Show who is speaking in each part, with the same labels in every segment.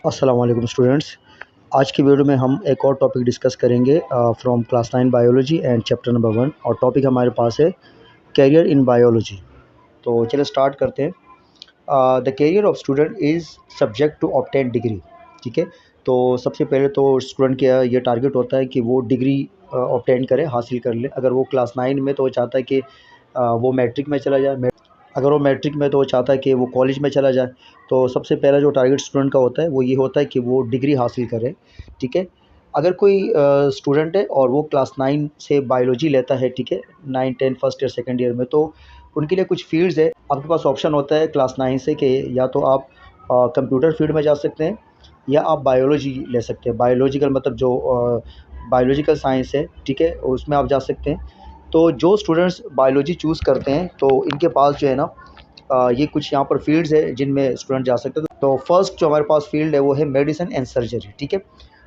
Speaker 1: अस्सलाम वालेकुम स्टूडेंट्स। आज की वीडियो में हम एक और टॉपिक डिस्कस करेंगे from class 9 biology and chapter number 1 और टॉपिक हमारे पास है कैरियर इन बायोलॉजी। तो चलिए स्टार्ट करते हैं। The career of student is subject to obtain degree. ठीक है, तो सबसे पहले तो स्टूडेंट का ये टारगेट होता है कि वो डिग्री ऑब्टेन करे, हासिल कर ले। अगर वो क्लास 9 में तो वो चाहता है कि वो मैट्रिक में चला जाए। अगर वो मैट्रिक में तो वो चाहता है कि वो कॉलेज में चला जाए। तो सबसे पहला जो टारगेट स्टूडेंट का होता है वो ये होता है कि वो डिग्री हासिल करे। ठीक है, अगर कोई स्टूडेंट है और वो क्लास 9 से बायोलॉजी लेता है, ठीक है, 9 10 फर्स्ट ईयर सेकंड ईयर में, तो उनके लिए कुछ फील्ड्स है। आपके पास ऑप्शन होता है क्लास 9 से कि या तो आप कंप्यूटर फील्ड में जा सकते हैं या आप बायोलॉजी ले सकते हैं। बायोलॉजिकल मतलब जो बायोलॉजिकल साइंस है, ठीक है, उसमें आप जा सकते हैं। तो जो स्टूडेंट्स बायोलॉजी चूज़ करते हैं तो इनके पास जो है ना ये कुछ यहाँ पर फील्ड्स है जिनमें स्टूडेंट जा सकते हैं। तो फर्स्ट जो हमारे पास फील्ड है वो है मेडिसिन एंड सर्जरी। ठीक है,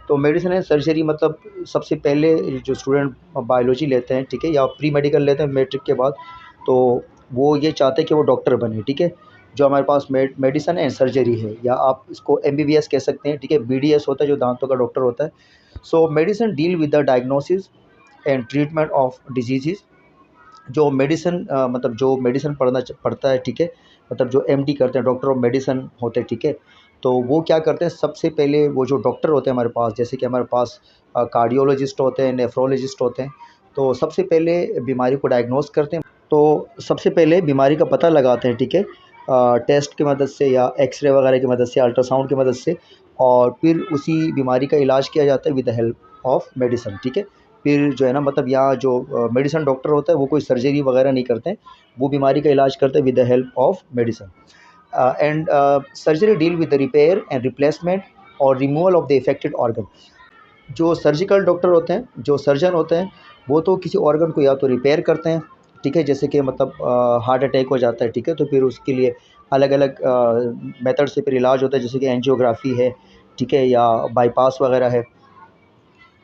Speaker 1: तो मेडिसिन एंड सर्जरी मतलब सबसे पहले जो स्टूडेंट बायोलॉजी लेते हैं, ठीक है, या प्री मेडिकल लेते हैं मैट्रिक के बाद, तो वो ये चाहते हैं कि वो डॉक्टर बने। ठीक है, जो हमारे पास मेडिसिन एंड सर्जरी है, या आप इसको एमबीबीएस कह सकते हैं। ठीक है, बीडीएस होता है जो दांतों का डॉक्टर होता है। सो medicine deal with the diagnosis and treatment of disease. जो मेडिसिन मतलब जो मेडिसिन पढ़ता है, ठीक है, मतलब जो एमडी करते हैं, डॉक्टर ऑफ मेडिसिन होते हैं। ठीक है, तो वो क्या करते हैं, सबसे पहले वो जो डॉक्टर होते हैं हमारे पास, जैसे कि हमारे पास कार्डियोलॉजिस्ट होते हैं, नेफ्रोलॉजिस्ट होते हैं, तो सबसे पहले बीमारी को डायग्नोस करते हैं। तो सबसे पहले बीमारी का पता लगाते हैं, ठीक है, टेस्ट की मदद से या एक्सरे वगैरह की मदद से, अल्ट्रासाउंड की मदद से, और फिर उसी बीमारी का इलाज किया जाता है with the help of medicine. ठीक है, फिर जो है ना, मतलब यहाँ जो मेडिसिन डॉक्टर होता है वो कोई सर्जरी वगैरह नहीं करते हैं, वो बीमारी का इलाज करते हैं with the help of medicine. And surgery deal with the repair and replacement और removal of the affected organ. जो सर्जिकल डॉक्टर होते हैं, जो सर्जन होते हैं, वो तो किसी ऑर्गन को या तो रिपेयर करते हैं, ठीक है, जैसे कि मतलब हार्ट अटैक हो जाता है, ठीक है, तो फिर उसके लिए अलग अलग मेथड से फिर इलाज होता है, जैसे कि एंजियोग्राफी है, ठीक है, या बाईपास वगैरह है।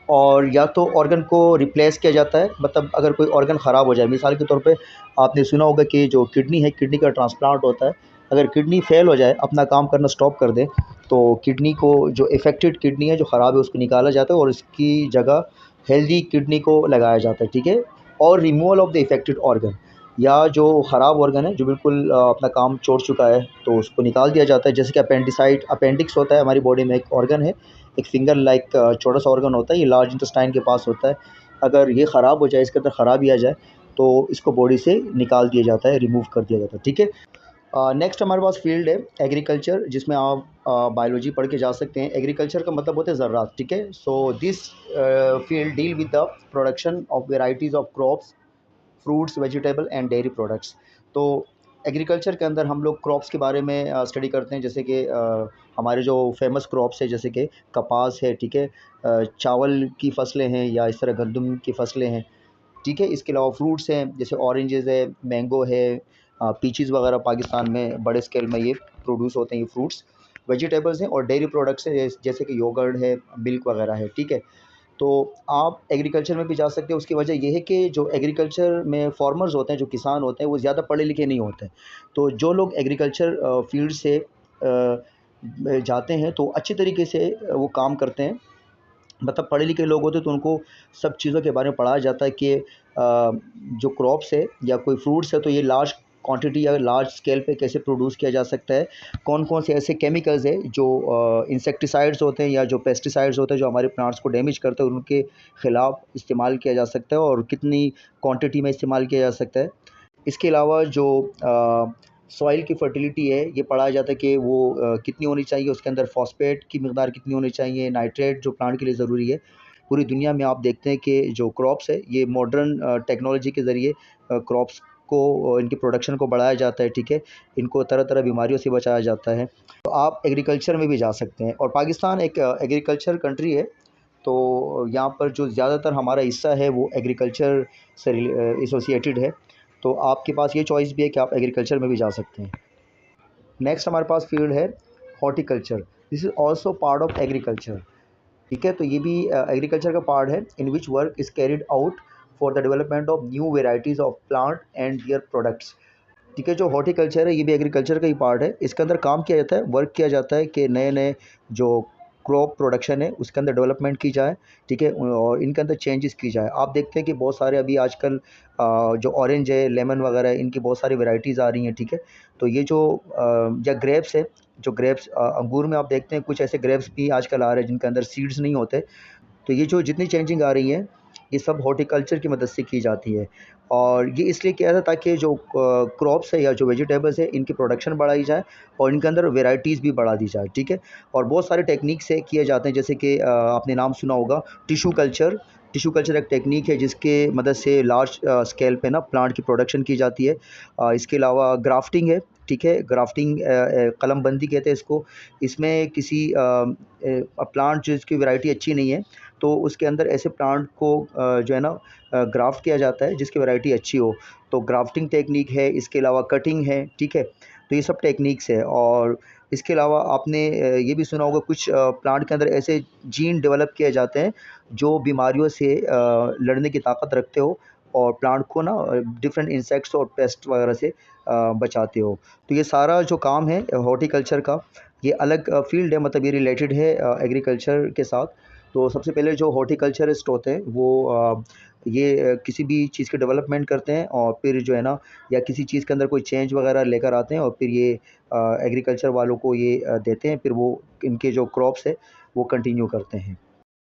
Speaker 1: और या तो ऑर्गन को रिप्लेस किया जाता है, मतलब अगर कोई ऑर्गन ख़राब हो जाए, मिसाल के तौर पे आपने सुना होगा कि जो किडनी है, किडनी का ट्रांसप्लांट होता है। अगर किडनी फेल हो जाए, अपना काम करना स्टॉप कर दे, तो किडनी को, जो इफ़ेक्टेड किडनी है, जो ख़राब है, उसको निकाला जाता है और इसकी जगह हेल्दी किडनी को लगाया जाता है। ठीक है, और removal of the affected organ, या जो ख़राब ऑर्गन है, जो बिल्कुल अपना काम छोड़ चुका है, तो उसको निकाल दिया जाता है। जैसे कि अपेंडिक्स होता है हमारी बॉडी में, एक ऑर्गन है, एक फिंगर लाइक छोटा सा ऑर्गन होता है, ये लार्ज इंटेस्टाइन के पास होता है। अगर ये ख़राब हो जाए, इसके अंदर ख़राबी आ जाए, तो इसको बॉडी से निकाल दिया जाता है, रिमूव कर दिया जाता है। ठीक है, नेक्स्ट हमारे पास फील्ड है एग्रीकल्चर, जिसमें आप बायोलॉजी पढ़ के जा सकते हैं। एग्रीकल्चर का मतलब होता है ज़राअत। ठीक है, so this field deal with the production of varieties of crops, fruits, vegetable and dairy products. तो एग्रीकल्चर के अंदर हम लोग क्रॉप्स के बारे में स्टडी करते हैं, जैसे कि हमारे जो फेमस क्रॉप्स है, जैसे कि कपास है, ठीक है, चावल की फसलें हैं, या इस तरह गंदम की फसलें हैं। ठीक है, इसके अलावा फ्रूट्स हैं, जैसे ऑरेंजेस है, मैंगो है, पीचीज़ वगैरह पाकिस्तान में बड़े स्केल में ये प्रोड्यूस होते हैं, ये फ्रूट्स। वेजिटेबल्स हैं और डेयरी प्रोडक्ट्स हैं, जैसे कि योगर्ट है, मिल्क वगैरह है। ठीक है, तो आप एग्रीकल्चर में भी जा सकते हैं। उसकी वजह ये है कि जो एग्रीकल्चर में फार्मर्स होते हैं, जो किसान होते हैं, वो ज़्यादा पढ़े लिखे नहीं होते हैं। तो जो लोग एग्रीकल्चर फील्ड से जाते हैं, तो अच्छी तरीके से वो काम करते हैं। मतलब पढ़े लिखे लोग होते हैं, तो उनको सब चीज़ों के बारे में पढ़ाया जाता है कि जो क्रॉप्स है या कोई फ्रूट्स है, तो ये लार्ज क्वांटिटी या लार्ज स्केल पे कैसे प्रोड्यूस किया जा सकता है। कौन कौन से ऐसे केमिकल्स है जो इंसेक्टिसाइड्स होते हैं या जो पेस्टिसाइड्स होते हैं, जो हमारे प्लांट्स को डैमेज करते हैं, उनके ख़िलाफ़ इस्तेमाल किया जा सकता है, और कितनी क्वांटिटी में इस्तेमाल किया जा सकता है। इसके अलावा जो सॉइल की फर्टिलिटी है, ये पढ़ाया जाता है कि वो कितनी होनी चाहिए, उसके अंदर फॉस्फेट की मिकदार कितनी होनी चाहिए, नाइट्रेट जो प्लांट के लिए ज़रूरी है। पूरी दुनिया में आप देखते हैं कि जो क्रॉप्स है, ये मॉडर्न टेक्नोलॉजी के ज़रिए क्रॉप्स को, इनकी प्रोडक्शन को बढ़ाया जाता है। ठीक है, इनको तरह तरह बीमारियों से बचाया जाता है। तो आप एग्रीकल्चर में भी जा सकते हैं, और पाकिस्तान एक एग्रीकल्चर कंट्री है। तो यहाँ पर जो ज़्यादातर हमारा हिस्सा है वो एग्रीकल्चर से एसोसिएटेड है। तो आपके पास ये चॉइस भी है कि आप एग्रीकल्चर में भी जा सकते हैं। नेक्स्ट हमारे पास फील्ड है horticulture. This is also part of agriculture. ठीक है, तो ये भी एग्रीकल्चर का पार्ट है, in which work is carried out for the development of new varieties of plant and their products. ठीक है। जो हॉर्टिकल्चर है ये भी एग्रीकल्चर का ही पार्ट है। इसके अंदर काम किया जाता है, वर्क किया जाता है कि नए नए जो क्रॉप प्रोडक्शन है उसके अंदर डेवलपमेंट की जाए, ठीक है, और इनके अंदर चेंजेस की जाए। आप देखते हैं कि बहुत सारे अभी आजकल जो ऑरेंज है, लेमन वगैरह है, इनकी बहुत सारी वैरायटीज़ आ रही हैं, ठीक है। तो ये जो या ग्रेप्स है, जो ग्रेप्स अंगूर में आप देखते हैं कुछ ऐसे ग्रेप्स भी आजकल आ रहे हैं जिनके अंदर सीड्स नहीं होते। तो ये जो जितनी चेंजिंग आ रही है ये सब हॉर्टिकल्चर की मदद से की जाती है। और ये इसलिए किया था ताकि जो क्रॉप्स है या जो वेजिटेबल्स है इनकी प्रोडक्शन बढ़ाई जाए और इनके अंदर वेराइटीज़ भी बढ़ा दी जाए, ठीक है। और बहुत सारे टेक्निक से किए जाते हैं, जैसे कि आपने नाम सुना होगा टिश्यू कल्चर। टिश्यू कल्चर एक टेक्निक है जिसके मदद से लार्ज स्केल पे ना प्लांट की प्रोडक्शन की जाती है। इसके अलावा ग्राफ्टिंग है, ठीक है। ग्राफ्टिंग कलमबंदी कहते हैं इसको। इसमें किसी प्लांट जिसकी वैरायटी अच्छी नहीं है तो उसके अंदर ऐसे प्लांट को जो है ना ग्राफ्ट किया जाता है जिसकी वैरायटी अच्छी हो। तो ग्राफ्टिंग टेक्निक है, इसके अलावा कटिंग है, ठीक है। तो ये सब टेक्निक्स है। और इसके अलावा आपने ये भी सुना होगा कुछ प्लांट के अंदर ऐसे जीन डेवलप किए जाते हैं जो बीमारियों से लड़ने की ताकत रखते हो और प्लांट को ना डिफरेंट इंसेक्ट्स और पेस्ट वगैरह से बचाते हो। तो ये सारा जो काम है हॉर्टिकल्चर का, ये अलग फील्ड है, मतलब ये रिलेटेड है एग्रीकल्चर के साथ। तो सबसे पहले जो हॉर्टिकल्चरिस्ट होते हैं वो ये किसी भी चीज़ की डेवलपमेंट करते हैं और फिर जो है ना या किसी चीज़ के अंदर कोई चेंज वगैरह लेकर आते हैं और फिर ये एग्रीकल्चर वालों को ये देते हैं, फिर वो इनके जो क्रॉप्स है वो कंटिन्यू करते हैं।